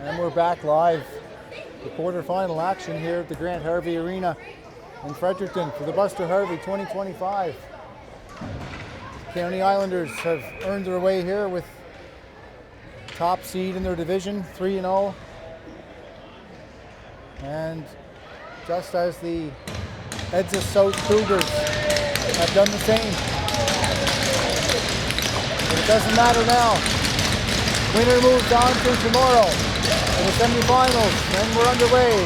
And we're back live. The quarterfinal action here at the Grant Harvey Arena in Fredericton for the Buster Harvey 2025. The County Islanders have earned their way here with top seed in their division, 3-0. And just as the EDZA South Cougars have done the same. But it doesn't matter now. Winner moves on to tomorrow in the semifinals, and we're underway.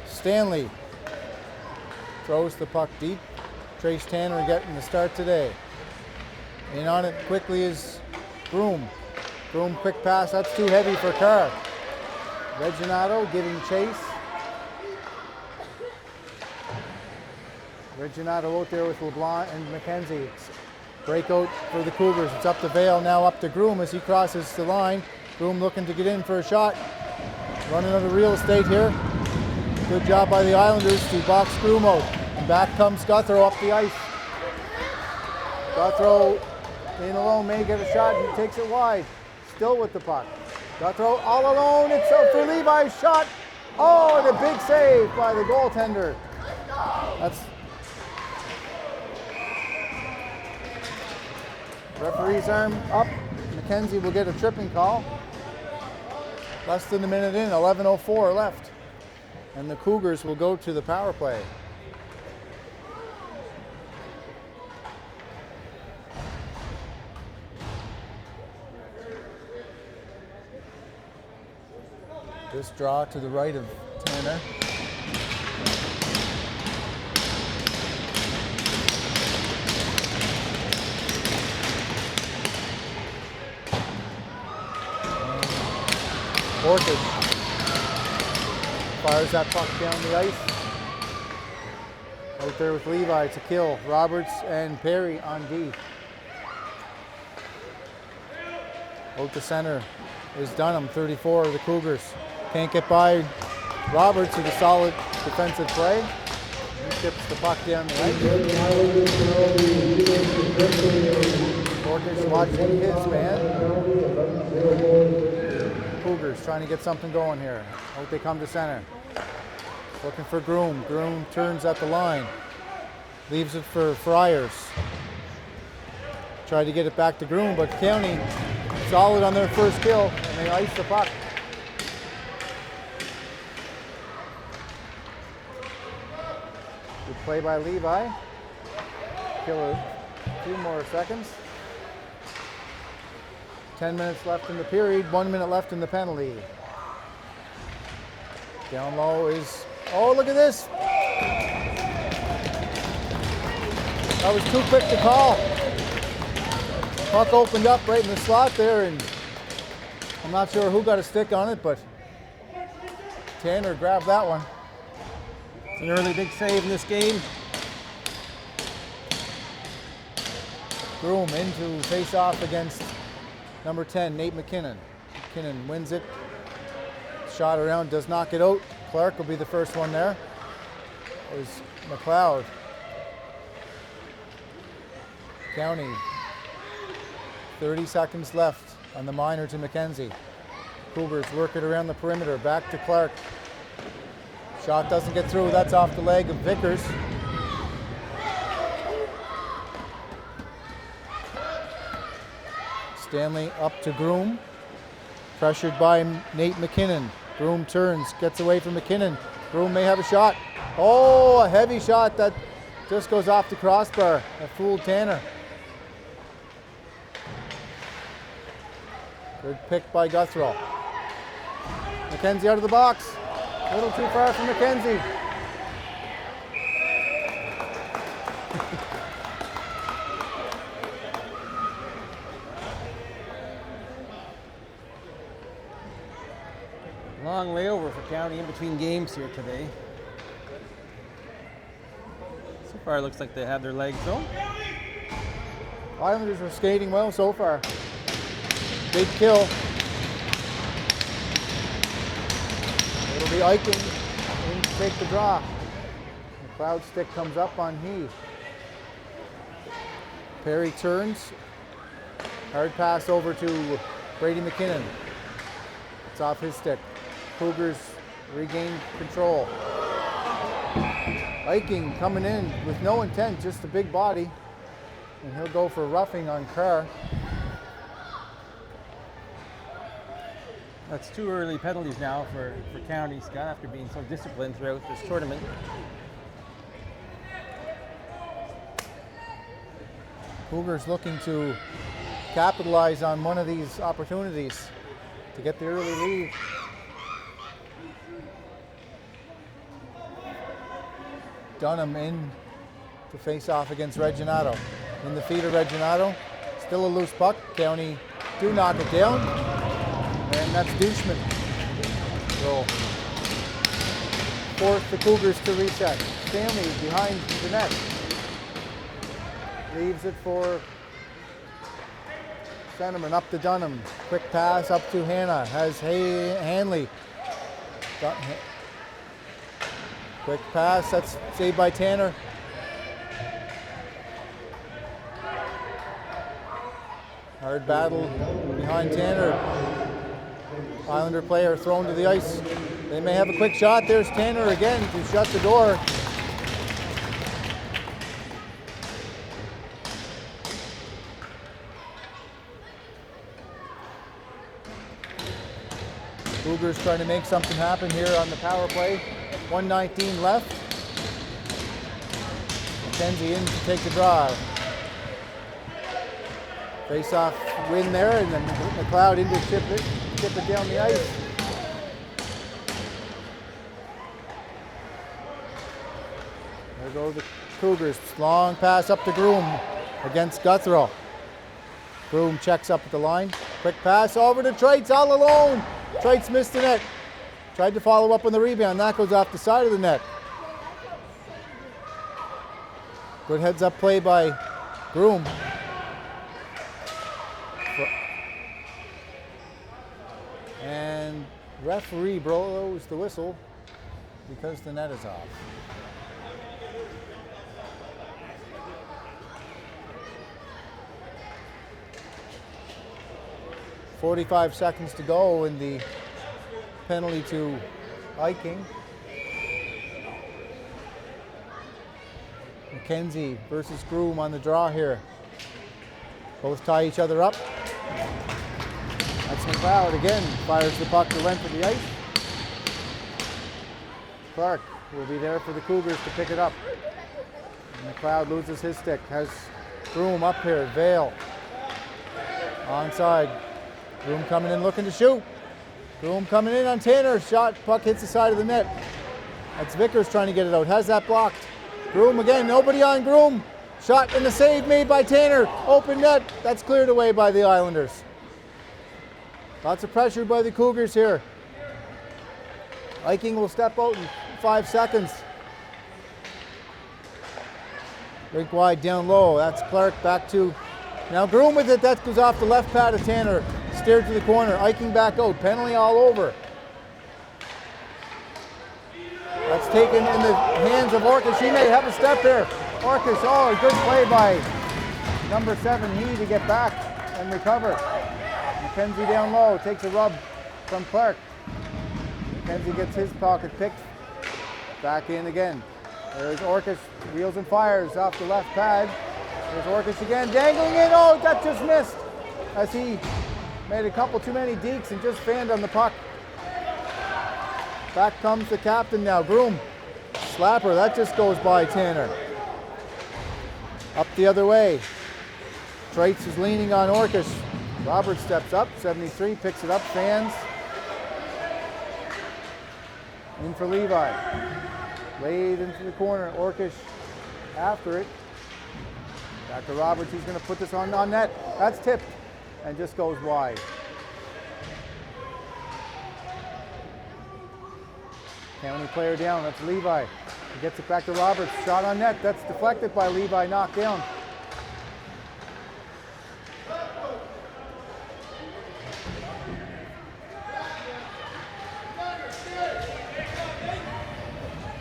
Stanley throws the puck deep. Trace Tanner getting the start today. In on it quickly is Broom. Broom quick pass, that's too heavy for Carr. Reginato giving chase. Reginato out there with LeBlanc and McKenzie. Breakout for the Cougars. It's up to Vale, now up to Groom as he crosses the line. Groom looking to get in for a shot. Running out of real estate here. Good job by the Islanders to box Groom out. And back comes Guthrow up the ice. Guthrow in alone, may get a shot. He takes it wide. Still with the puck. Guthrow all alone. It's out for Levi's shot. Oh, the big save by the goaltender. That's referee's arm up. McKenzie will get a tripping call. Less than a minute in, 11:04 left. And the Cougars will go to the power play. This draw to the right of Tanner. Orchid fires that puck down the ice. Out there with Levi to kill. Roberts and Perry on D. Out to center is Dunham, 34 of the Cougars. Can't get by Roberts with a solid defensive play. He tips the puck down the ice. Orchid's watching his man. Cougars trying to get something going here. Out they come to center. Looking for Groom. Groom turns at the line. Leaves it for Friars. Tried to get it back to Groom, but County solid on their first kill, and they ice the puck. Good play by Levi. Kill a few more seconds. 10 minutes left in the period, 1 minute left in the penalty. Down low is, oh, look at this. That was too quick to call. Puck opened up right in the slot there, and I'm not sure who got a stick on it, but Tanner grabbed that one. It's an early big save in this game. Groom into face-off against number 10, Nate McKinnon. McKinnon wins it. Shot around, does not get out. Clark will be the first one there. It was McLeod. County. 30 seconds left on the minor to McKenzie. Cougars work it around the perimeter. Back to Clark. Shot doesn't get through. That's off the leg of Vickers. Stanley up to Groom. Pressured by Nate McKinnon. Groom turns, gets away from McKinnon. Groom may have a shot. Oh, a heavy shot that just goes off the crossbar. That fooled Tanner. Good pick by Guthrow. McKenzie out of the box. A little too far for McKenzie. Long layover for County in between games here today. So far it looks like they have their legs though. Islanders are skating well so far. Big kill. It'll be Eichen in to take the draw. The cloud stick comes up on He. Perry turns. Hard pass over to Brady McKinnon. It's off his stick. Cougars regain control. Viking coming in with no intent, just a big body. And he'll go for roughing on Carr. That's 2 early penalties now for County, Scott, after being so disciplined throughout this tournament. Cougars looking to capitalize on one of these opportunities to get the early lead. Dunham in to face off against Reginato. In the feet of Reginato. Still a loose puck. County do knock it down. And that's Douchman. So force the Cougars to reset. Stanley behind the net. Leaves it for Centerman up to Dunham. Quick pass up to Hanna. Has Hanley. Quick pass. That's saved by Tanner. Hard battle behind Tanner. Islander player thrown to the ice. They may have a quick shot. There's Tanner again to shut the door. Cougars trying to make something happen here on the power play. 1:19 left. McKenzie in to take the draw. Face-off win there, and then McLeod in to chip it down the ice. There go the Cougars. Long pass up to Groom against Guthrow. Groom checks up at the line. Quick pass over to Treitz all alone. Treitz missed the net. Tried to follow up on the rebound. That goes off the side of the net. Good heads-up play by Groom. And referee blows the whistle because the net is off. .45 seconds to go in the penalty to Viking. McKenzie versus Groom on the draw here. Both tie each other up. That's McLeod again, fires the puck the length of the ice. Clark will be there for the Cougars to pick it up. And McLeod loses his stick, has Groom up here, Vale. Onside. Groom coming in looking to shoot. Groom coming in on Tanner, shot, puck hits the side of the net. That's Vickers trying to get it out, has that blocked. Groom again, nobody on Groom. Shot and the save made by Tanner, open net, that's cleared away by the Islanders. Lots of pressure by the Cougars here. Viking will step out in 5 seconds. Rink wide down low. That's Clark back to now Groom with it. That goes off the left pad of Tanner. Steered to the corner. Viking back out. Penalty all over. That's taken in the hands of Orcus. He may have a step here. Orcus, oh, a good play by number 7, He, to get back and recover. McKenzie down low, takes a rub from Clark. McKenzie gets his pocket picked. Back in again. There's Orcus, wheels and fires off the left pad. There's Orcus again, dangling in. Oh, that just missed as he made a couple too many dekes and just fanned on the puck. Back comes the captain now, Groom. Slapper, that just goes by Tanner. Up the other way. Treitz is leaning on Orcus. Robert steps up, 73, picks it up, fans. In for Levi. Laid into the corner, Orcus after it. Back to Roberts, he's going to put this on net. That's tipped and just goes wide. County player down, that's Levi. He gets it back to Roberts, shot on net, that's deflected by Levi, knocked down.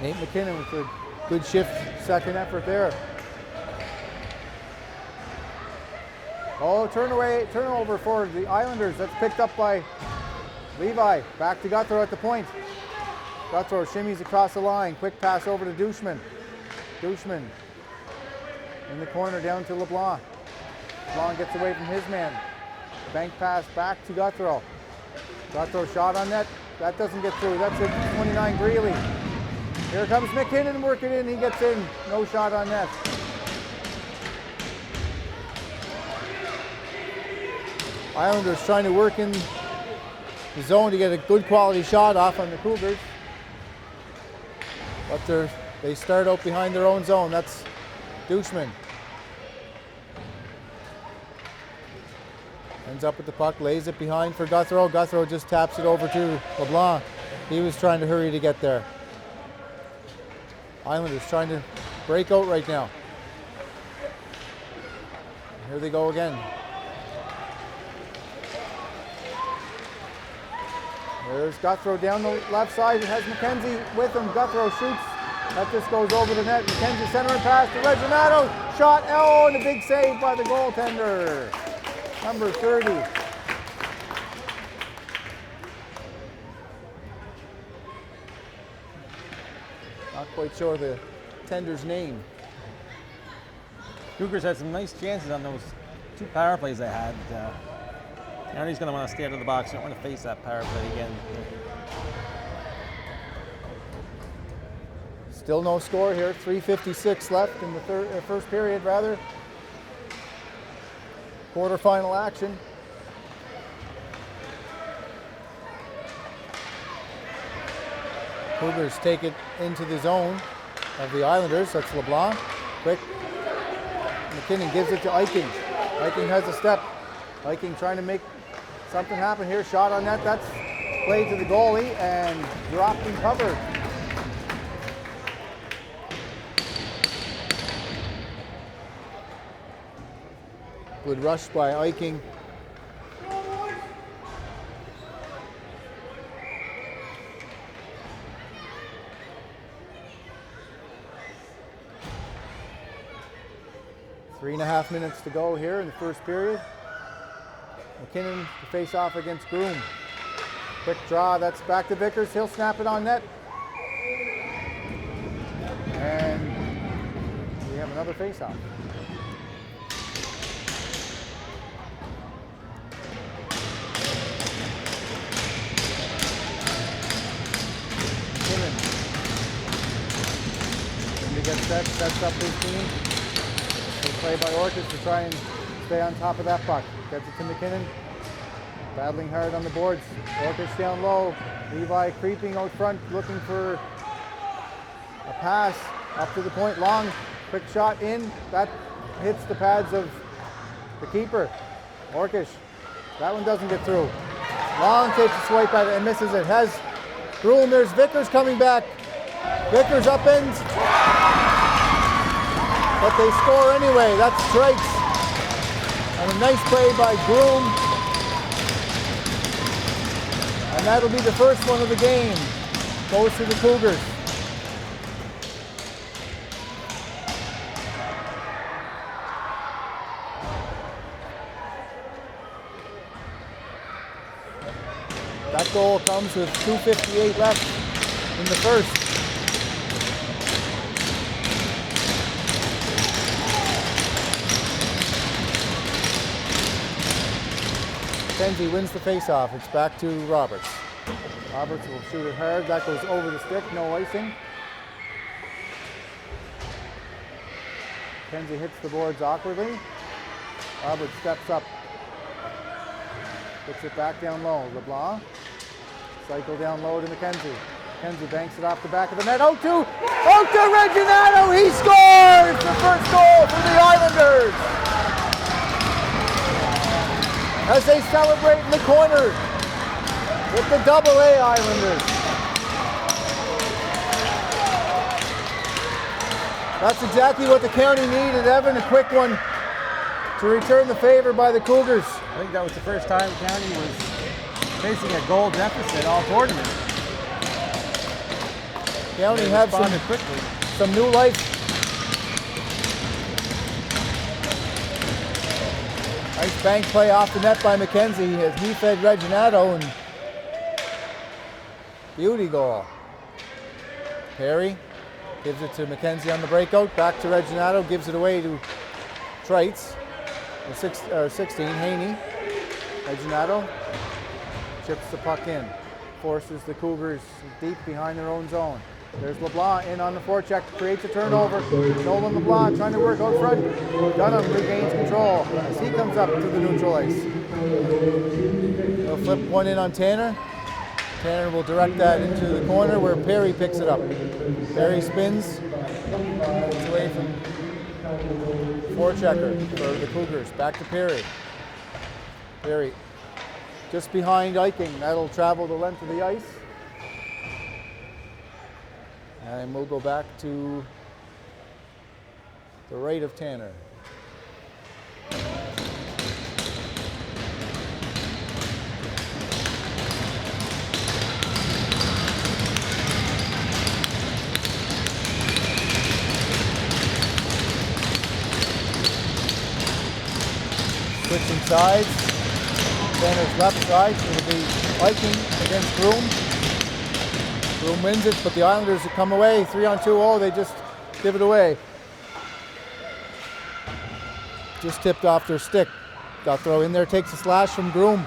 Nate McKinnon with a good shift, second effort there. Oh, turnover for the Islanders. That's picked up by Levi. Back to Guthro at the point. Guthro shimmies across the line. Quick pass over to Douchman. Douchman in the corner down to LeBlanc. LeBlanc gets away from his man. Bank pass back to Guthro. Guthro shot on net. That doesn't get through. That's a 29 Greeley. Here comes McKinnon working in. He gets in. No shot on net. Islanders trying to work in the zone to get a good quality shot off on the Cougars. But they start out behind their own zone. That's Douchman. Ends up with the puck, lays it behind for Guthro. Guthro just taps it over to LeBlanc. He was trying to hurry to get there. Islanders trying to break out right now. Here they go again. There's Guthro down the left side. It has McKenzie with him. Guthro shoots. That just goes over the net. McKenzie centering pass to Reginato. Shot. Oh, and a big save by the goaltender. Number 30. Not quite sure the tender's name. Cougars had some nice chances on those 2 power plays they had. County's going to want to stay out of the box. They don't want to face that power play again. Still no score here. 3:56 left in the first period, rather. Quarterfinal action. Cougars take it into the zone of the Islanders. That's LeBlanc. Quick. McKinnon gives it to Eiching. Eiching has a step. Eiching trying to make something happen here. Shot on net. That's played to the goalie and dropped and covered. Good rush by Eiching. Three and a half minutes to go here in the first period. McKinnon to face off against Groom. Quick draw, that's back to Vickers. He'll snap it on net. And we have another face-off. McKinnon. When he gets set, sets up his team. Good play by Orcus to try and stay on top of that puck. Gets it to McKinnon. Battling hard on the boards. Orcus down low. Levi creeping out front, looking for a pass up to the point. Long, quick shot in. That hits the pads of the keeper. Orcus. That one doesn't get through. Long takes a swipe at it and misses it. Has Groom. There's Vickers coming back. Vickers upends. But they score anyway. That's strikes. And a nice play by Groom. And that'll be the first one of the game. Goes to the Cougars. That goal comes with 2:58 left in the first. Kenzie wins the face-off. It's back to Roberts. Roberts will shoot it hard. That goes over the stick. No icing. Kenzie hits the boards awkwardly. Roberts steps up. Puts it back down low. LeBlanc. Cycle down low to McKenzie. McKenzie banks it off the back of the net. Out to Reginato. He scores the first goal for the Islanders. As they celebrate in the corner with the AA Islanders. That's exactly what the county needed, Evan. A quick one to return the favor by the Cougars. I think that was the first time County was facing a goal deficit all tournament. County had some new life. Nice Nice bank play off the net by McKenzie as he fed Reginato, and beauty goal. Perry gives it to McKenzie on the breakout, back to Reginato, gives it away to Trites, 16, Haney. Reginato chips the puck in, forces the Cougars deep behind their own zone. There's LeBlanc in on the forecheck, creates a turnover. Nolan LeBlanc trying to work out front. Dunham regains control as he comes up to the neutral ice. They'll flip one in on Tanner. Tanner will direct that into the corner where Perry picks it up. Perry spins, gets away from forechecker for the Cougars. Back to Perry. Perry just behind Eiking. That'll travel the length of the ice. And we'll go back to the right of Tanner. Switching sides. Tanner's left side, so it'll be Eiking against Groom. Groom wins it, but the Islanders have come away 3-on-2. Oh, they just give it away. Just tipped off their stick. Got throw in there, takes a slash from Groom.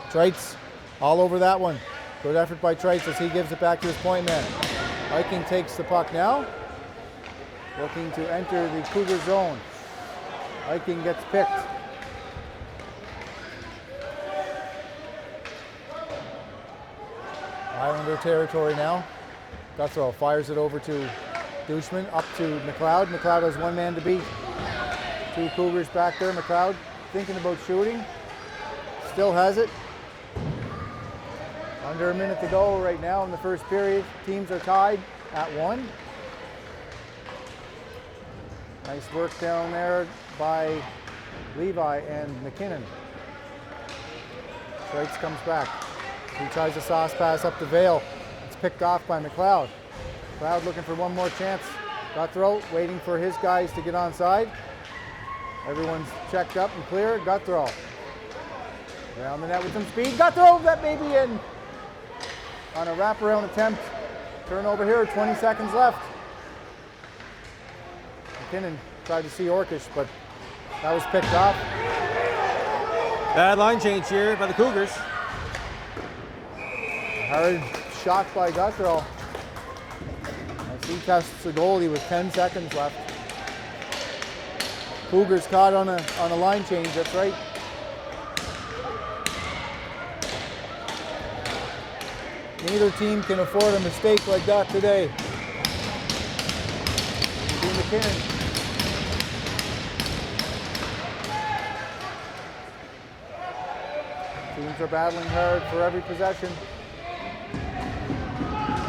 Trites all over that one. Good effort by Trites as he gives it back to his point man. Viking takes the puck now. Looking to enter the Cougar zone. Viking gets picked. Islander territory now. Guthrow fires it over to Douchman, up to McLeod. McLeod has one man to beat. Two Cougars back there. McLeod thinking about shooting. Still has it. Under a minute to go right now in the first period. Teams are tied at 1. Nice work down there by Levi and McKinnon. Trites comes back. He tries a sauce pass up the Vale. It's picked off by McLeod. McLeod looking for one more chance. Guthrow waiting for his guys to get onside. Everyone's checked up and clear. Guthrow around the net with some speed. Guthrow, that baby in on a wraparound attempt. Turnover here, 20 seconds left. McKinnon tried to see Orkish, but that was picked off. Bad line change here by the Cougars. Hard shot by Guthrow. As he tests the goalie with 10 seconds left. Cougars caught on a line change, that's right. Neither team can afford a mistake like that today. McKinnon. Teams are battling hard for every possession.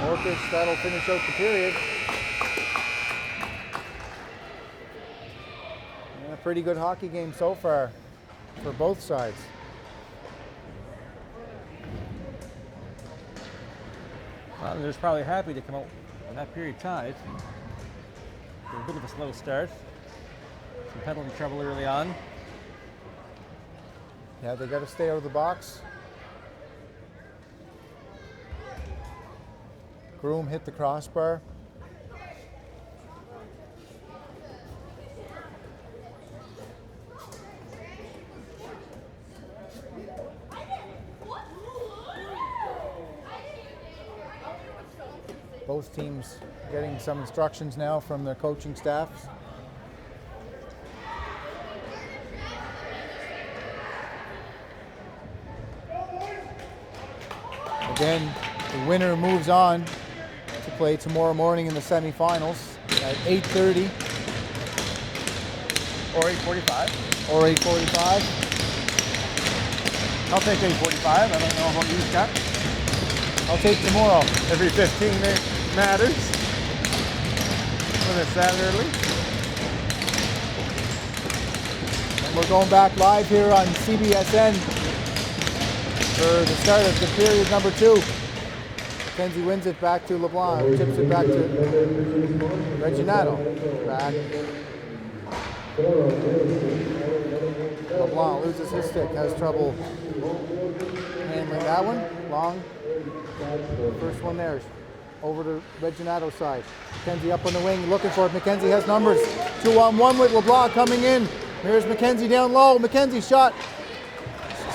Orkish, that'll finish out the period. And a pretty good hockey game so far for both sides. Well, they're probably happy to come out in that period tied. A bit of a slow start. Some penalty trouble early on. Yeah, they got to stay out of the box. Groom hit the crossbar. Both teams getting some instructions now from their coaching staffs. Again, the winner moves on to play tomorrow morning in the semifinals at 8:30. Or 8:45. Or 8:45. I'll take 8:45. I don't know about you, Scott. I'll take tomorrow. Every 15 minutes matters when it's that early. And we're going back live here on CBSN for the start of the period number 2. Mackenzie wins it back to LeBlanc, chips it back to Reginato. Back. LeBlanc loses his stick, has trouble handling that one. Long. First one there. Over to Reginato's side. McKenzie up on the wing, looking for it. McKenzie has numbers. 2-on-1 with LeBlanc coming in. Here's McKenzie down low. McKenzie shot.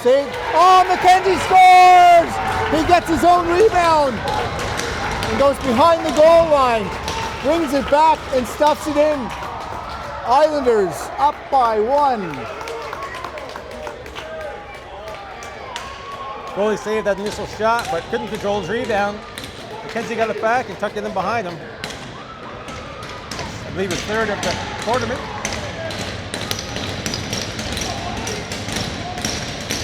Saved. Oh, McKenzie scores! He gets his own rebound and goes behind the goal line. Brings it back and stuffs it in. Islanders up by 1. Goalie saved that initial shot, but couldn't control his rebound. McKenzie got it back and tucked it in behind him. I believe his third of the tournament.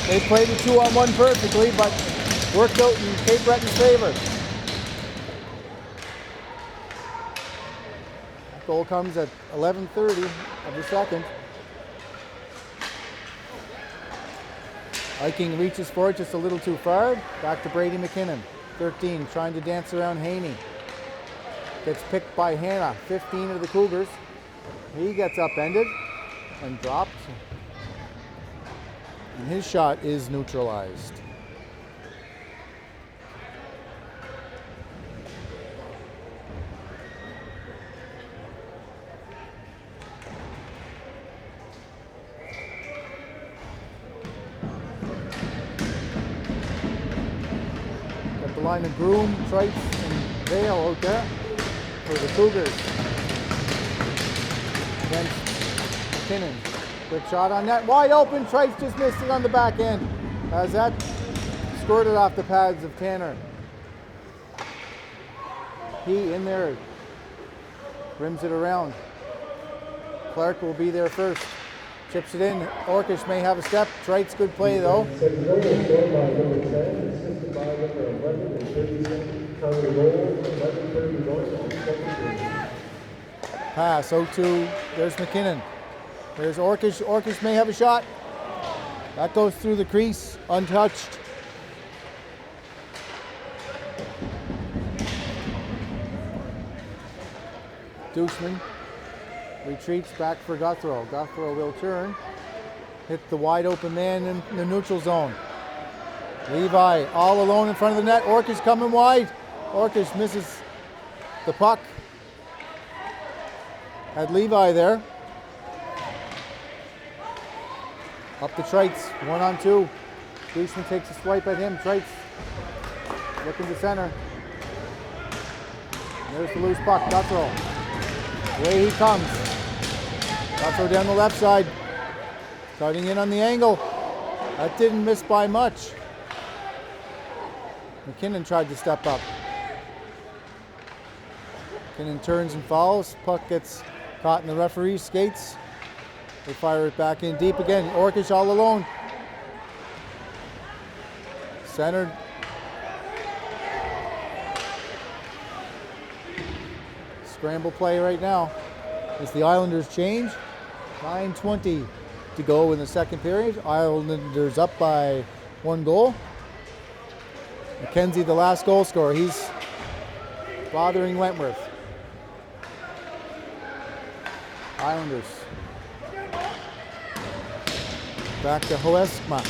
They played the 2-on-1 perfectly, but worked out in Cape Breton's favor. Goal comes at 11:30 of the second. Viking reaches for it just a little too far. Back to Brady McKinnon. 13, trying to dance around Haney. Gets picked by Hanna, 15 of the Cougars. He gets upended and dropped. And his shot is neutralized. Line of Groom, Trice, and Vale out there for the Cougars. Against McKinnon. Quick shot on net. Wide open. Trice just missed it on the back end. As that squirted off the pads of Tanner. He in there. Rims it around. Clark will be there first. Chips it in. Orkish may have a step. Trice, good play though. Pass, 0-2, there's McKinnon. There's Orkish. Orkish may have a shot. That goes through the crease, untouched. Douchman retreats back for Guthrow. Guthrow will turn. Hit the wide open man in the neutral zone. Levi all alone in front of the net. Orkish coming wide. Orkish misses the puck. Had Levi there. Up to Trites, 1-on-2. Douchman takes a swipe at him. Trites looking to center. There's the loose puck. Guthrow. Away he comes. Guthrow down the left side. Cutting in on the angle. That didn't miss by much. McKinnon tried to step up. McKinnon turns and follows. Puck gets caught in the referee's skates. They fire it back in deep again. Orkish all alone. Centered. Scramble play right now as the Islanders change. 9:20 to go in the second period. Islanders up by 1 goal. McKenzie, the last goal scorer, he's bothering Wentworth. Islanders. Back to Hoeskma.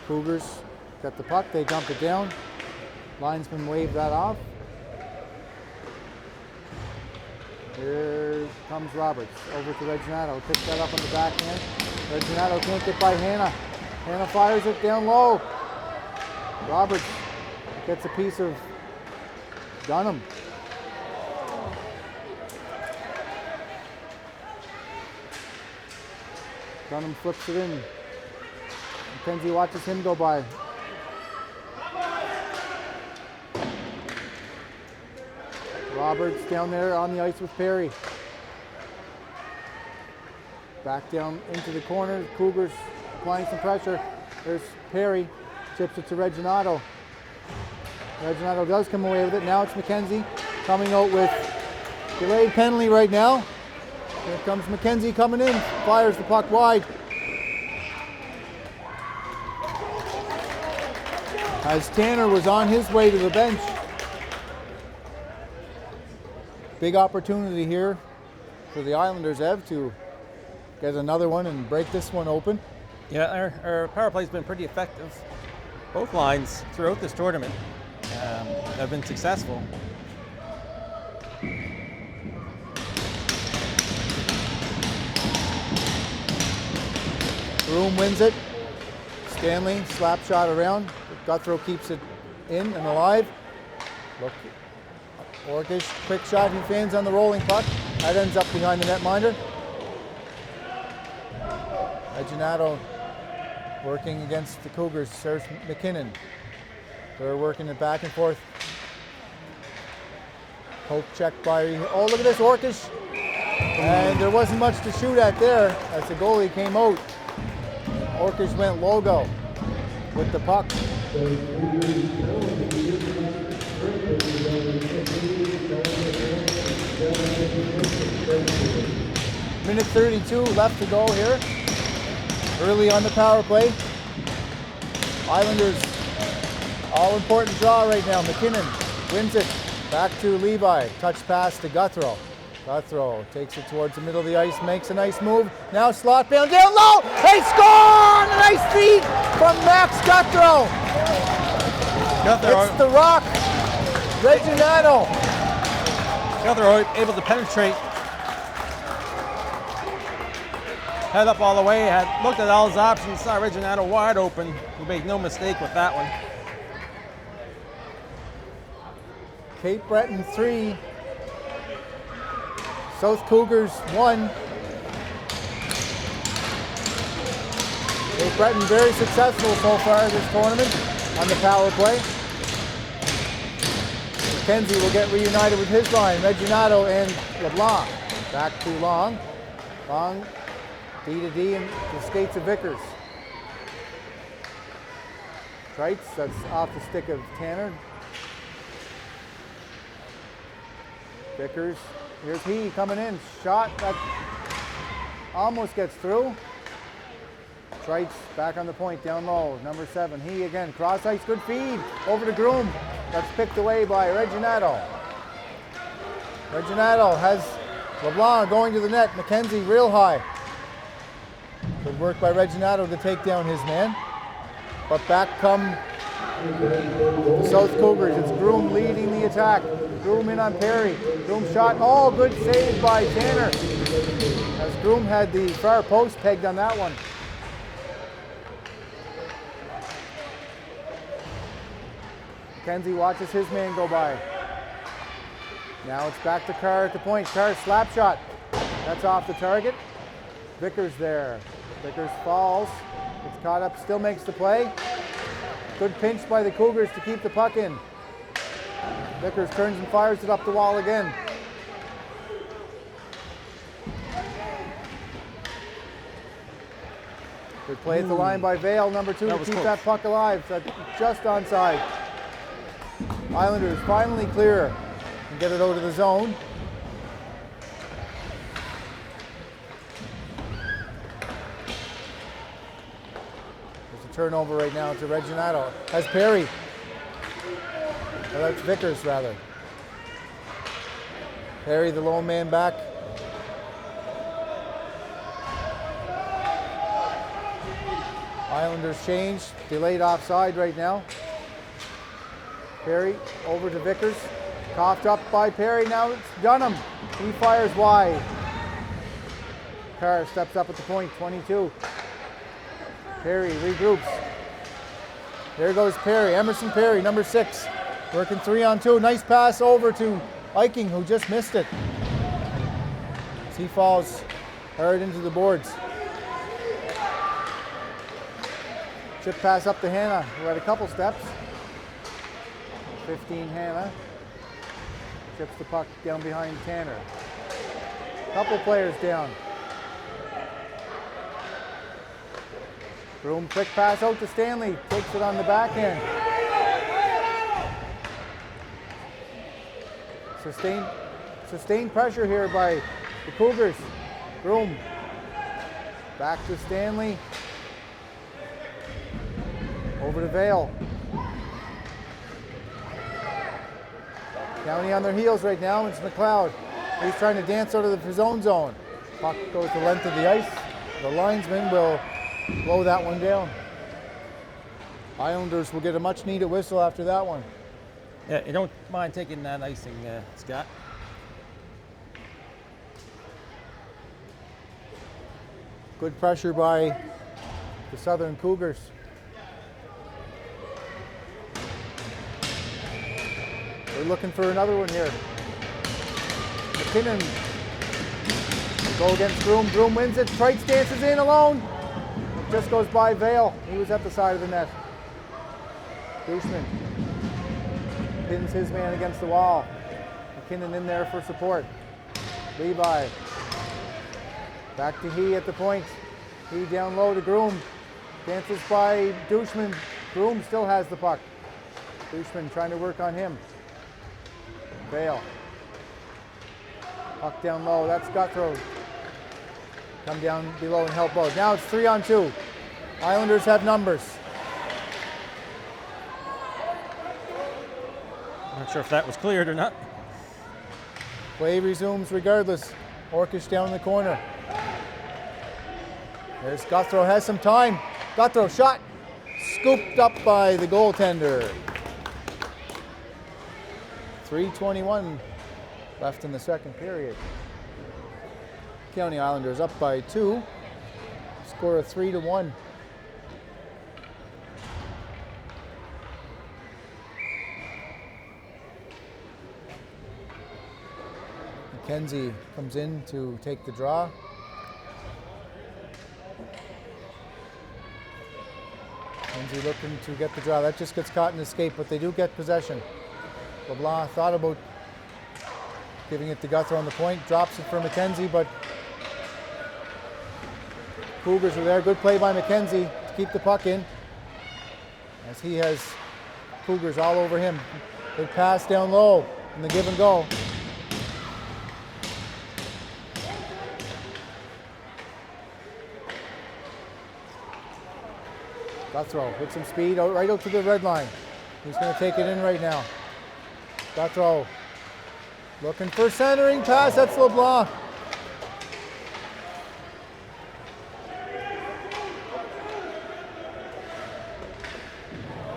Cougars got the puck, they dump it down. Linesman waved that off. Here comes Roberts over to Reginato. Picks that up on the backhand. Reginato can't get by Hanna. Hanna fires it down low. Roberts gets a piece of Dunham. Dunham flips it in. McKenzie watches him go by. Roberts down there on the ice with Perry. Back down into the corner. Cougars applying some pressure. There's Perry. Chips it to Reginato. Reginato does come away with it. Now it's McKenzie coming out with delayed penalty right now. Here comes McKenzie coming in. Fires the puck wide. As Tanner was on his way to the bench. big opportunity here for the Islanders, Ev, to get another one and break this one open. Yeah, our power play's been pretty effective. Both lines throughout this tournament have been successful. Broom wins it. Stanley, slap shot around. Guthrow keeps it in and alive. Look, Orkish, quick shot, he fans on the rolling puck. That ends up behind the netminder. Reginato working against the Cougars. There's McKinnon. They're working it back and forth. Poke check by, oh look at this, Orkish. And there wasn't much to shoot at there as the goalie came out. Orkish went logo with the puck. Minute 32 left to go here. Early on the power play. Islanders, all important draw right now. McKinnon wins it. Back to Levi. Touch pass to Guthrow. Guthrow takes it towards the middle of the ice, makes a nice move. Now slot down low. They score! A nice feed from Max Guthrow. It's the Rock. Reginato. Guthrow able to penetrate. Head up all the way, had looked at all his options, saw Reginato wide open. He made no mistake with that one. Cape Breton 3. South Cougars 1. Cape Breton very successful so far this tournament on the power play. McKenzie will get reunited with his line. Reginato and LeBlanc. Back to Long. Long, D to D, and the skates of Vickers. Trites, that's off the stick of Tanner. Vickers, here's he coming in. Shot that almost gets through. Trites back on the point, down low, number 7. He again, cross ice, good feed, over to Groom. That's picked away by Reginato. Reginato has LeBlanc going to the net. McKenzie real high. Good work by Reginato to take down his man. But back come the South Cougars. It's Groom leading the attack. Groom in on Perry. Groom shot. Oh, good save by Tanner. As Groom had the far post pegged on that one. McKenzie watches his man go by. Now it's back to Carr at the point. Carr slap shot. That's off the target. Vickers there. Vickers falls. Gets caught up, still makes the play. Good pinch by the Cougars to keep the puck in. Vickers turns and fires it up the wall again. Good play at the line by Vale, number 2, to keep that puck alive. That's just onside. Islanders finally clear and get it out of the zone. There's a turnover right now to Reginato. Has Perry. Well, that's Vickers, rather. Perry, the lone man back. Islanders change. Delayed offside right now. Perry over to Vickers. Coughed up by Perry. Now it's Dunham. He fires wide. Carr steps up at the point. 22. Perry regroups. There goes Perry. Emerson Perry, number 6. Working 3-on-2. Nice pass over to Eiking, who just missed it. As he falls hard into the boards. Chip pass up to Hanna, who had a couple steps. 15 Hanna. Chips the puck down behind Tanner. Couple players down. Broom, quick pass out to Stanley. Takes it on the backhand. Sustained pressure here by the Cougars. Broom. Back to Stanley. Over to Vale. County on their heels right now. It's McLeod. He's trying to dance out of his own zone. Puck goes the length of the ice. The linesman will blow that one down. Islanders will get a much needed whistle after that one. Yeah, you don't mind taking that icing, Scott. Good pressure by the Southern Cougars. They're looking for another one here. McKinnon will go against Groom. Groom wins it. Trites dances in alone. Just goes by Vale. He was at the side of the net. Douchman pins his man against the wall. McKinnon in there for support. Levi. Back to He at the point. He down low to Groom. Dances by Douchman. Groom still has the puck. Douchman trying to work on him. Vale. Puck down low. That's Guthrow. Come down below and help out. Now it's 3-on-2. Islanders have numbers. Not sure if that was cleared or not. Play resumes regardless. Orkish down in the corner. There's Guthrow, has some time. Guthrow shot. Scooped up by the goaltender. 3:21 left in the second period. County Islanders up by 2. Score of 3-1. McKenzie comes in to take the draw. McKenzie looking to get the draw. That just gets caught in escape, but they do get possession. LeBlanc thought about giving it to Guthrow on the point. Drops it for McKenzie, but Cougars are there. Good play by McKenzie to keep the puck in, as he has Cougars all over him. Big pass down low in the give and go. Guthrow with some speed right out to the red line. He's going to take it in right now. Guthrow looking for centering pass. That's LeBlanc.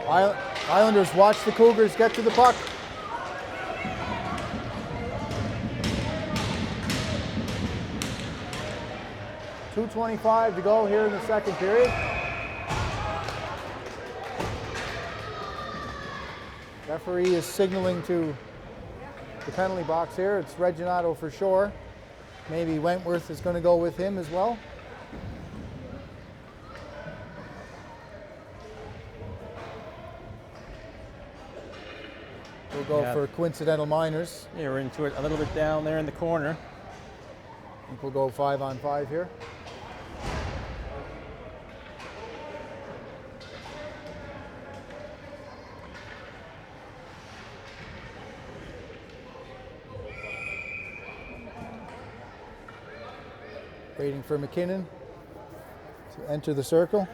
Islanders watch the Cougars get to the puck. .2:25 to go here in the second period. Referee is signaling to the penalty box here. It's Reginato for sure. Maybe Wentworth is going to go with him as well. We'll go for coincidental minors. Yeah, we're into it a little bit down there in the corner. I think we'll go 5-on-5 here. Waiting for McKinnon to enter the circle.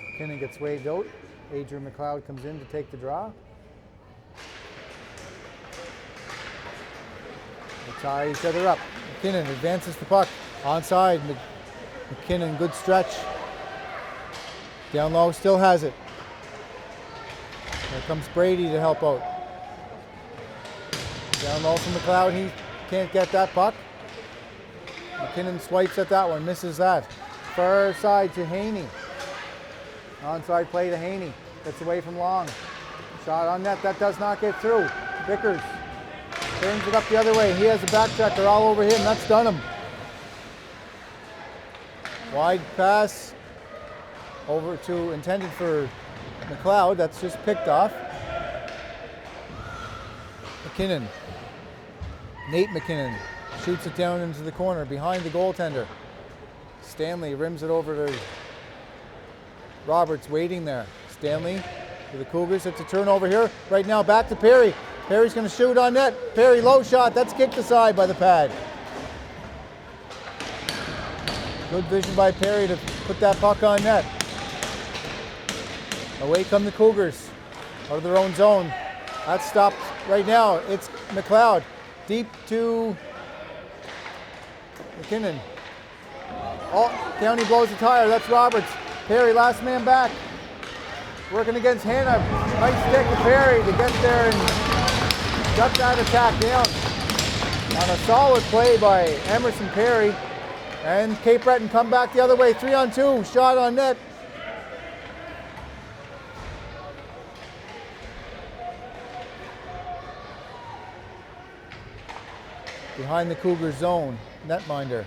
McKinnon gets waved out. Adrian McLeod comes in to take the draw. They tie each other up. McKinnon advances the puck. Onside. McKinnon, good stretch. Down low, still has it. Here comes Brady to help out. Down low from McLeod, he can't get that puck. McKinnon swipes at that one, misses that. Far side to Haney. Onside play to Haney. Gets away from Long. Shot on net, that does not get through. Vickers turns it up the other way. He has a back checker all over him. That's Dunham. Wide pass over to intended for McLeod. That's just picked off. McKinnon. Nate McKinnon shoots it down into the corner behind the goaltender. Stanley rims it over to Roberts waiting there. Stanley for the Cougars. It's a turnover here. Right now back to Perry. Perry's going to shoot on net. Perry low shot. That's kicked aside by the pad. Good vision by Perry to put that puck on net. Away come the Cougars out of their own zone. That's stopped right now. It's McLeod deep to McKinnon. Oh, County blows the tire. That's Roberts. Perry, last man back. Working against Hannah. Nice stick to Perry to get there and shut that attack down. On a solid play by Emerson Perry. And Cape Breton come back the other way. 3-on-2. Shot on net. Behind the Cougar zone. Netminder.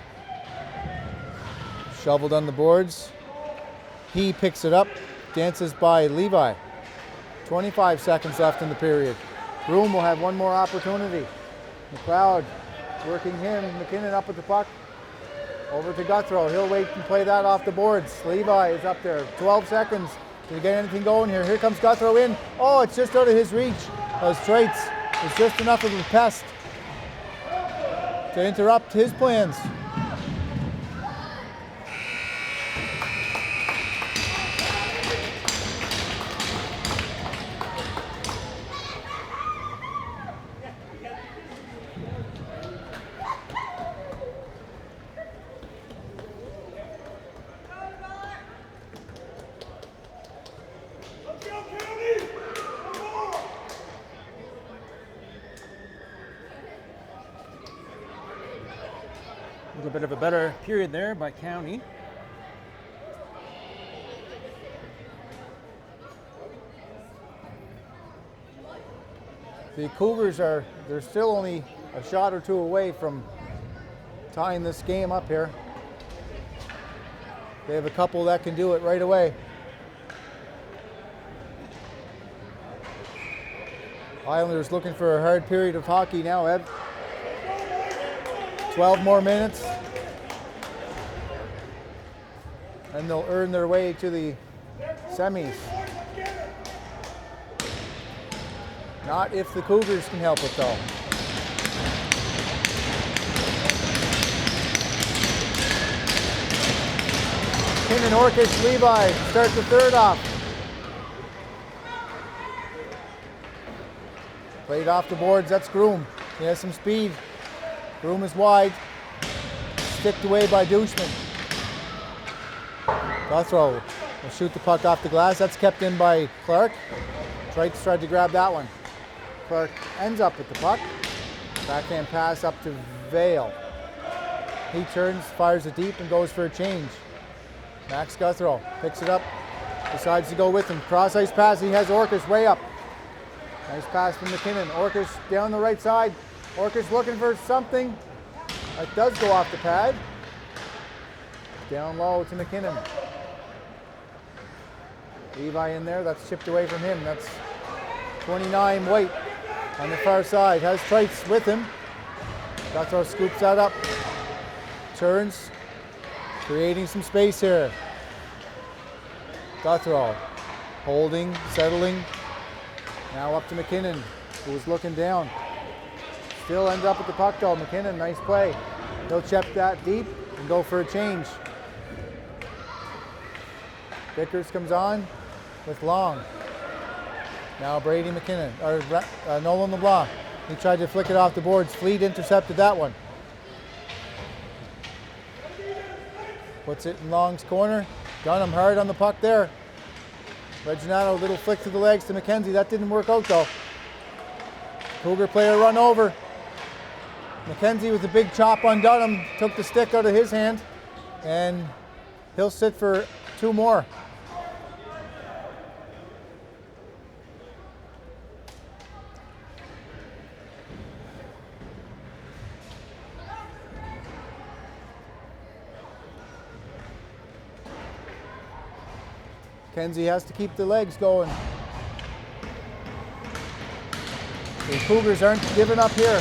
Shoveled on the boards. He picks it up. Dances by Levi. 25 seconds left in the period. Broom will have one more opportunity. McLeod working him. McKinnon up with the puck. Over to Guthrow. He'll wait and play that off the boards. Levi is up there. 12 seconds. Can you get anything going here? Here comes Guthrow in. Oh, it's just out of his reach. Those traits is just enough of a pest to interrupt his plans. A little bit of a better period there by County. The Cougars they're still only a shot or two away from tying this game up here. They have a couple that can do it right away. Islanders looking for a hard period of hockey now, Ed. 12 more minutes. And they'll earn their way to the semis. Not if the Cougars can help it though. Kinnan, Orkish, Levi start the third off. Played off the boards, that's Groom. He has some speed. Groom is wide. Sticked away by Douchman. Guthrow will shoot the puck off the glass. That's kept in by Clark. Trites tried to grab that one. Clark ends up with the puck. Backhand pass up to Vale. He turns, fires it deep, and goes for a change. Max Guthrow picks it up, decides to go with him. Cross ice pass, he has Orkish way up. Nice pass from McKinnon. Orkish down the right side. Orkish looking for something. That does go off the pad. Down low to McKinnon. Levi in there, that's chipped away from him. That's 29 White on the far side. Has Trites with him. Guthrow scoops that up. Turns. Creating some space here. Guthrow holding, settling. Now up to McKinnon, who was looking down. Still ends up with the puck though. McKinnon, nice play. He'll chip that deep and go for a change. Vickers comes on with Long. Now Brady McKinnon, or Nolan LeBlanc. He tried to flick it off the boards. Fleet intercepted that one. Puts it in Long's corner. Got him hard on the puck there. Reginato, little flick to the legs to McKenzie. That didn't work out though. Cougar player run over. McKenzie with a big chop on Dunham. Took the stick out of his hand. And he'll sit for two more. Kenzie has to keep the legs going. The Cougars aren't giving up here.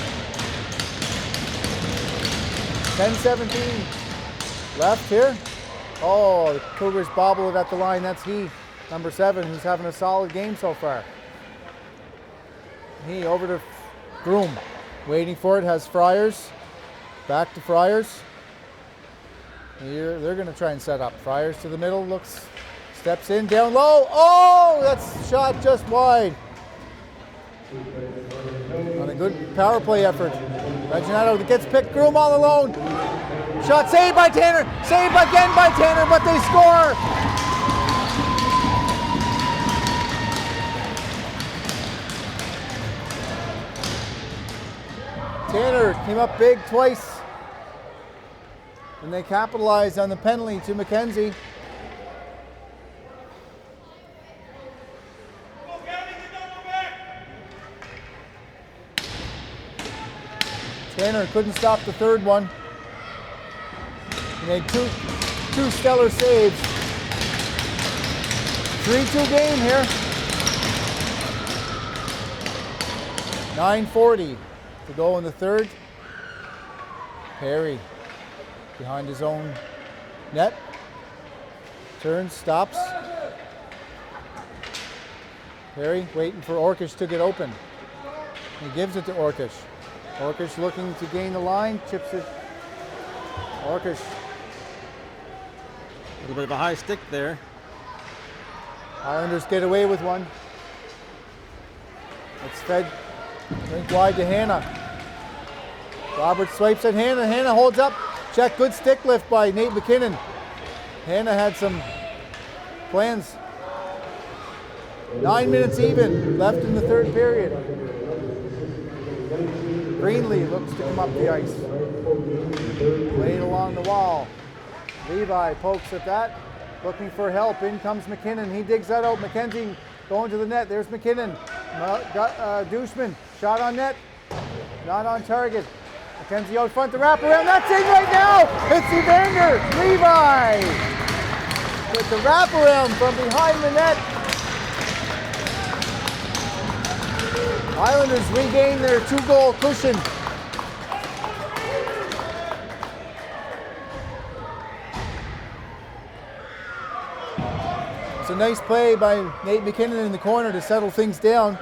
10-17 left here. Oh, the Cougars bobble it at the line. That's he, number 7, who's having a solid game so far. He over to Groom. Waiting for it, has Friars. Back to Friars. Here, they're going to try and set up. Friars to the middle, steps in, down low. Oh, that's shot just wide. On a good power play effort. Reginato gets picked, Groom all alone. Shot saved by Tanner, saved again by Tanner, but they score. Tanner came up big twice. And they capitalized on the penalty to Mackenzie. Tanner couldn't stop the third one. He made two stellar saves. 3-2 game here. 9:40 to go in the third. Perry behind his own net. Turns, stops. Perry waiting for Orkish to get open. He gives it to Orkish. Orkish looking to gain the line, chips it. Orkish. A little bit of a high stick there. Islanders get away with one. It's fed rink wide to Hannah. Robert swipes at Hannah. Hannah holds up. Check, good stick lift by Nate McKinnon. Hannah had some plans. 9 minutes even left in the third period. Greenlee looks to come up the ice. Played along the wall. Levi pokes at that, looking for help. In comes McKinnon. He digs that out. McKenzie going to the net. There's McKinnon. Douchman. Shot on net. Not on target. McKenzie out front to wrap around. That's in right now. It's Evander Levi with the wraparound from behind the net. Islanders regain their 2-goal cushion. It's a nice play by Nate McKinnon in the corner to settle things down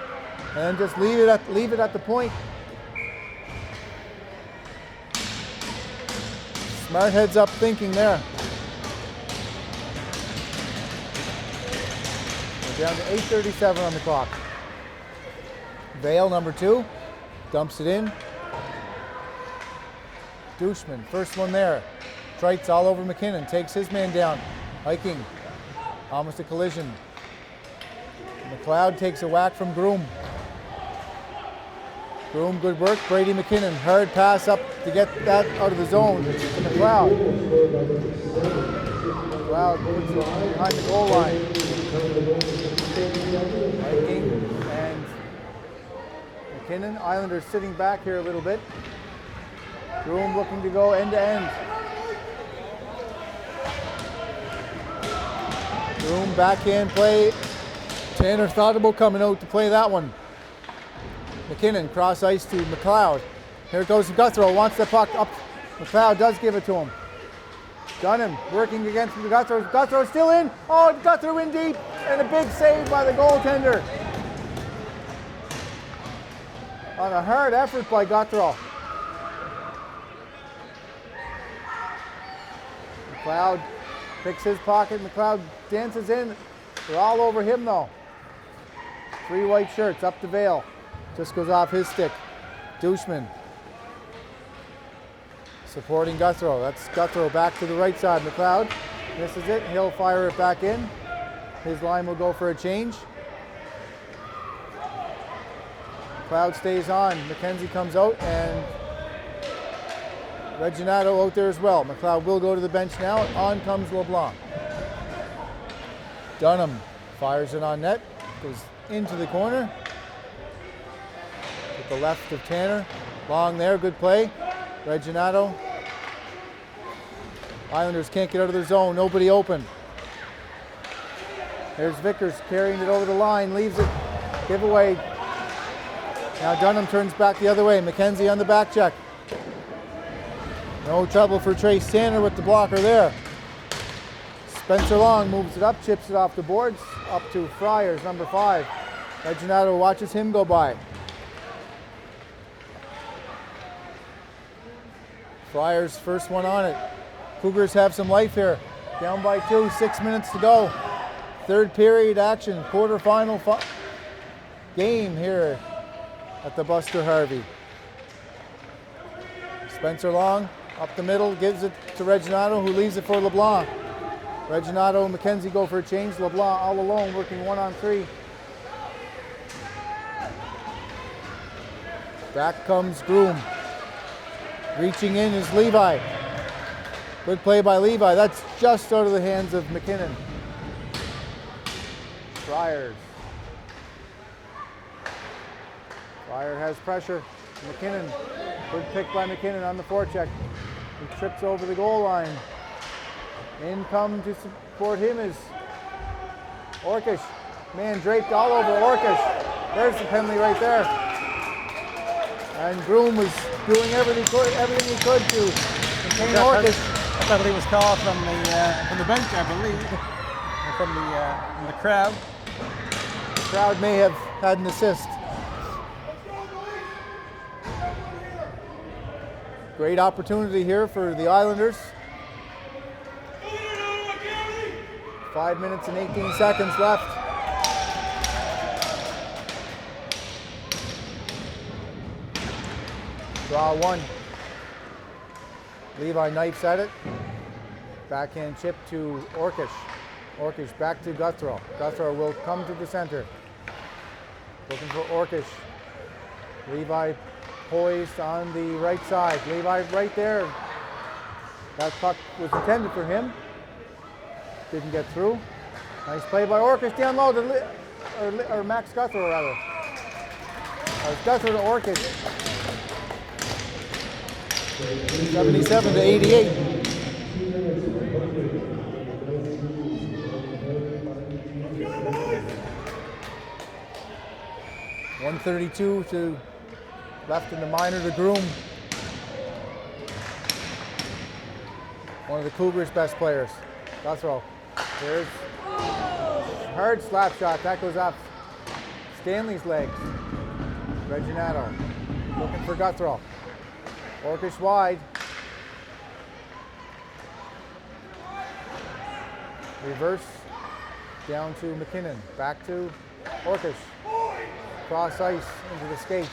and just leave it at the point. Smart heads up thinking there. We're down to 8:37 on the clock. Vale, number 2, dumps it in. Douchman, first one there. Trites all over McKinnon, takes his man down. Hiking, almost a collision. McLeod takes a whack from Groom. Groom, good work. Brady McKinnon, hard pass up to get that out of the zone to McLeod. McLeod puts it behind the goal line. Hiking and McKinnon. Islanders sitting back here a little bit. Groom looking to go end to end. Groom backhand play. Tanner thought about coming out to play that one. McKinnon cross ice to McLeod. Here goes Guthrow, wants the puck up. McLeod does give it to him. Dunham working against Guthrow. Guthrow still in. Oh, Guthrow in deep. And a big save by the goaltender. On a hard effort by Guthrow. McLeod picks his pocket. McLeod dances in. They're all over him though. 3 white shirts up to Vale. Just goes off his stick. Douchman supporting Guthrow. That's Guthrow back to the right side. McLeod misses it. He'll fire it back in. His line will go for a change. McLeod stays on. McKenzie comes out and Reginato out there as well. McLeod will go to the bench now. On comes LeBlanc. Dunham fires it on net. Goes into the corner. With the left of Tanner. Long there, good play. Reginato. Islanders can't get out of their zone, nobody open. There's Vickers carrying it over the line, leaves it, giveaway. Now Dunham turns back the other way. McKenzie on the back check. No trouble for Trace Tanner with the blocker there. Spencer Long moves it up, chips it off the boards, up to Friars, number 5. Reginato watches him go by. Friars first one on it. Cougars have some life here. Down by 2, 6 minutes to go. Third period action, quarterfinal game here at the Buster Harvey. Spencer Long up the middle, gives it to Reginato, who leaves it for LeBlanc. Reginato and McKenzie go for a change. LeBlanc all alone, working 1-on-3. Back comes Groom. Reaching in is Levi. Good play by Levi. That's just out of the hands of McKinnon. Friars. Fryer has pressure. McKinnon. Good pick by McKinnon on the forecheck. He trips over the goal line. In come to support him is Orkish. Man draped all over Orkish. There's the penalty right there. And Groom was doing everything he could to contain Orkish. I thought he was called from the bench, I believe, or from the crowd. The crowd may have had an assist. Great opportunity here for the Islanders. 5 minutes and 18 seconds left. Draw one. Levi knifes at it. Backhand chip to Orkish. Orkish back to Guthrow. Guthrow will come to the center. Looking for Orkish. Levi poised on the right side. Levi right there. That puck was intended for him. Didn't get through. Nice play by Orkish down low to or Max Guthrow rather. Guthrow to Orkish. 77 to 88. .132 to left in the minor to Groom. One of the Cougars' best players. Guthrow. There's hard slap shot. That goes off Stanley's legs. Reginato looking for Guthrow. Orkish wide. Reverse down to McKinnon. Back to Orkish. Cross ice into the skates.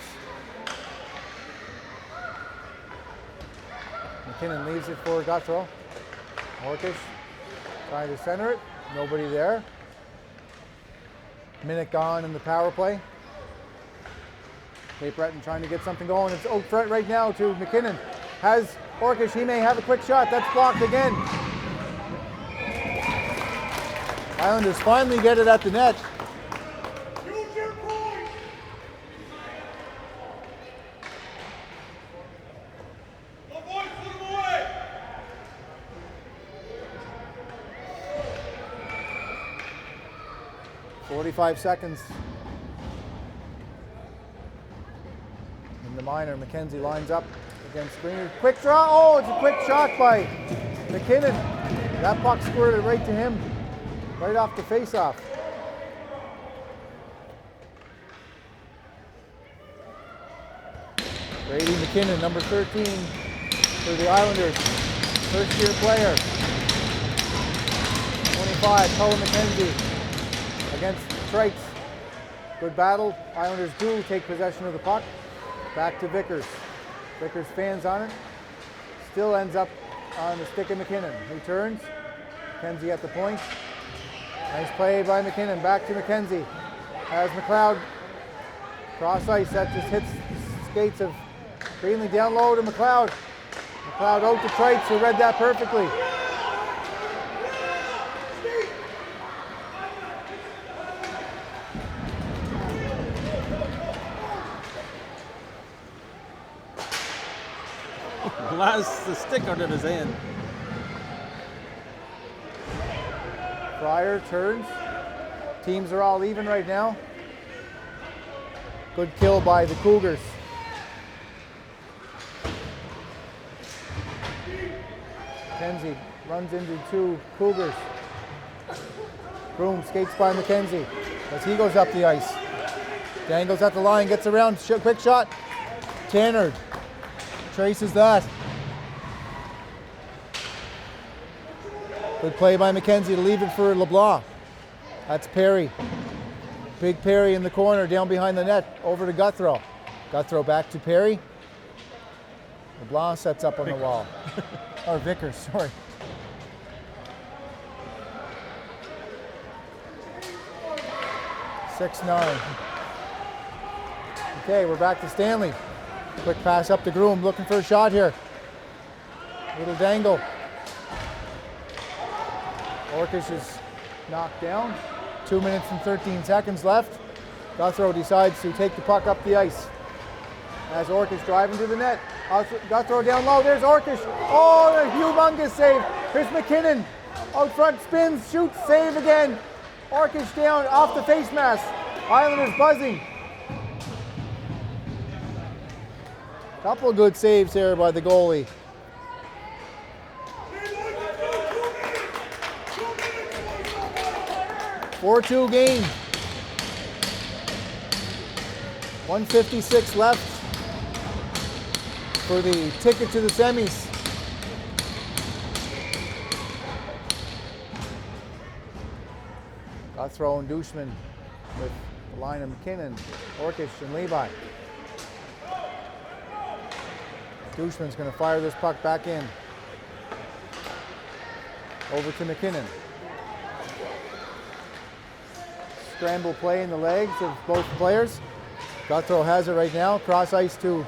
McKinnon leaves it for Guthrow. Orkish trying to center it. Nobody there. Minute gone in the power play. Cape Breton trying to get something going. It's out front right now to McKinnon. Has Orkish. He may have a quick shot. That's blocked again. Islanders finally get it at the net. Use your point. 45 seconds. In the minor, McKenzie lines up against Green. Quick draw. Oh, it's a quick shot by McKinnon. That puck squirted right to him, right off the face-off. Brady McKinnon, number 13 for the Islanders. First-year player. 25, Cullen McKenzie against Trites. Good battle. Islanders do take possession of the puck. Back to Vickers. Vickers fans on it. Still ends up on the stick of McKinnon. Returns. McKenzie at the point. Nice play by McKinnon. Back to McKenzie. Has McLeod cross ice. That just hits the skates of Greenlee down low to McLeod. McLeod out to Trites, who read that perfectly. Blasts the stick out of his hand. Fryer turns. Teams are all even right now. Good kill by the Cougars. McKenzie runs into two Cougars. Broom skates by McKenzie as he goes up the ice. Dangles at the line, gets around, quick shot. Tanner traces that. Good play by McKenzie to leave it for LeBlanc. That's Perry. Big Perry in the corner, down behind the net, over to Guthrow. Guthrow back to Perry. LeBlanc sets up on the wall. Or Vickers, sorry. Six, 9. Okay, we're back to Stanley. Quick pass up to Groom, looking for a shot here. Little dangle. Orkish is knocked down. 2 minutes and 13 seconds left. Guthrow decides to take the puck up the ice. As Orkish driving to the net. Guthrow down low, there's Orkish. Oh, a humongous save. Here's McKinnon. Out front, spins, shoots, save again. Orkish down off the face mask. Islanders buzzing. Couple of good saves here by the goalie. 4-2 game. 1:56 left for the ticket to the semis. Guthrow and Douchman with the line of McKinnon, Orkish, and Levi. Douchman's going to fire this puck back in. Over to McKinnon. Scramble play in the legs of both players. Guthrow has it right now. Cross ice to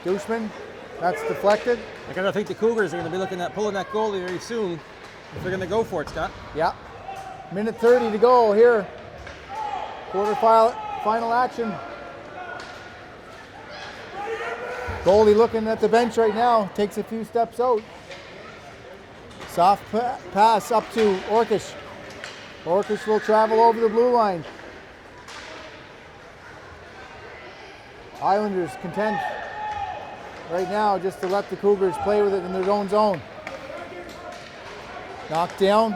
Douchman. That's deflected. I kind of think the Cougars are going to be looking at pulling that goalie very soon if they're going to go for it, Scott. Yeah. Minute 30 to go here. Final action. Goalie looking at the bench right now. Takes a few steps out. Soft pass up to Orkish. Orkish will travel over the blue line. Islanders content right now just to let the Cougars play with it in their own zone. Knocked down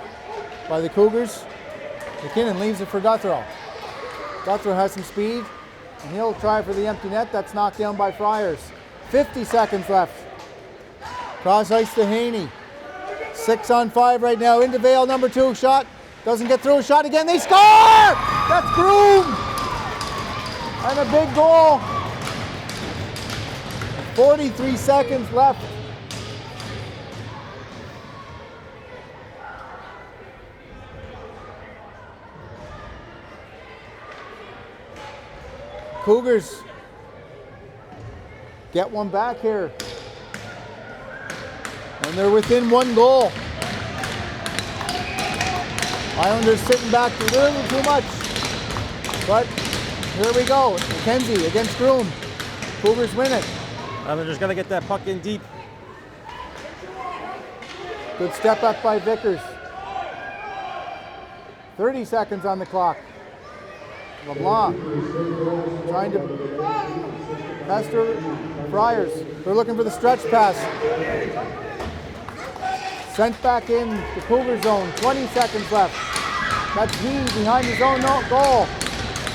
by the Cougars. McKinnon leaves it for Guthrow. Guthrow has some speed, and he'll try for the empty net. That's knocked down by Friars. 50 seconds left. Cross ice to Haney. 6-on-5 right now. Into Vale, number 2 shot. Doesn't get through. Shot again. They score! That's Groom! And a big goal. 43 seconds left. Cougars get one back here. And they're within 1 goal. Islanders sitting back a little too much. But here we go. McKenzie against Groom. Cougars win it. Islanders got to get that puck in deep. Good step up by Vickers. 30 seconds on the clock. LeBlanc trying to pester Friars. They're looking for the stretch pass. Sent back in the Cougar zone. 20 seconds left. That's he behind his own goal.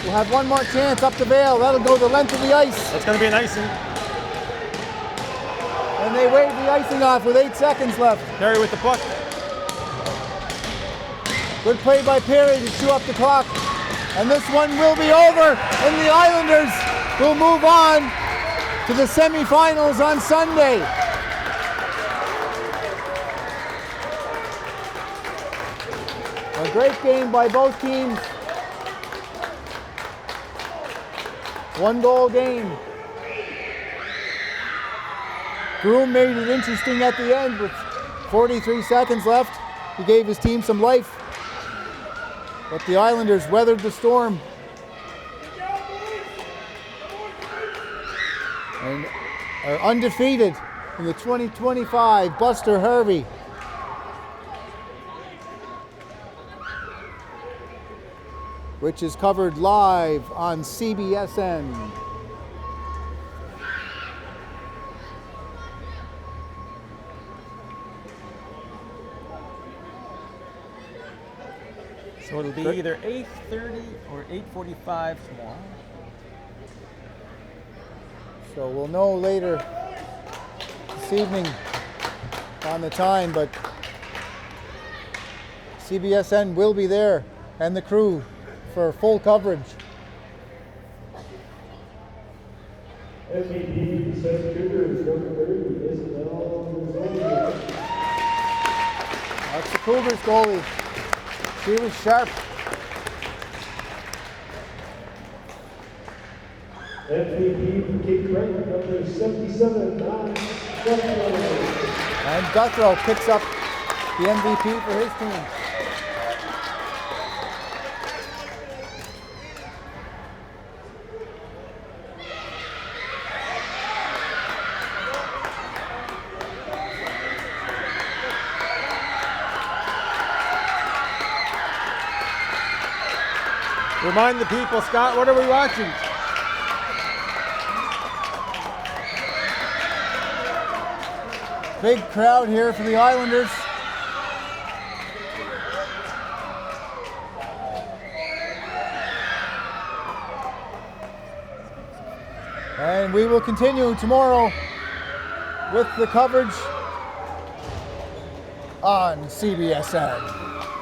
We'll have one more chance up the Vale. That'll go the length of the ice. That's going to be an icing. And they wave the icing off with 8 seconds left. Perry with the puck. Good play by Perry to chew up the clock. And this one will be over. And the Islanders will move on to the semifinals on Sunday. A great game by both teams. 1-goal game. Groom made it interesting at the end with 43 seconds left. He gave his team some life. But the Islanders weathered the storm. And are undefeated in the 2025 Buster Harvey. Which is covered live on CBSN. So it'll be either 8:30 or 8:45 tomorrow. So we'll know later this evening on the time, but CBSN will be there and the crew for full coverage. MVP St. Cougars, number 30, Isabel. That's the Cougars goalie. She was sharp. MVP for Cape Breton, number 77, Don Guthrow. And Guthrow picks up the MVP for his team. Remind the people, Scott, what are we watching? Big crowd here for the Islanders. And we will continue tomorrow with the coverage on CBSN.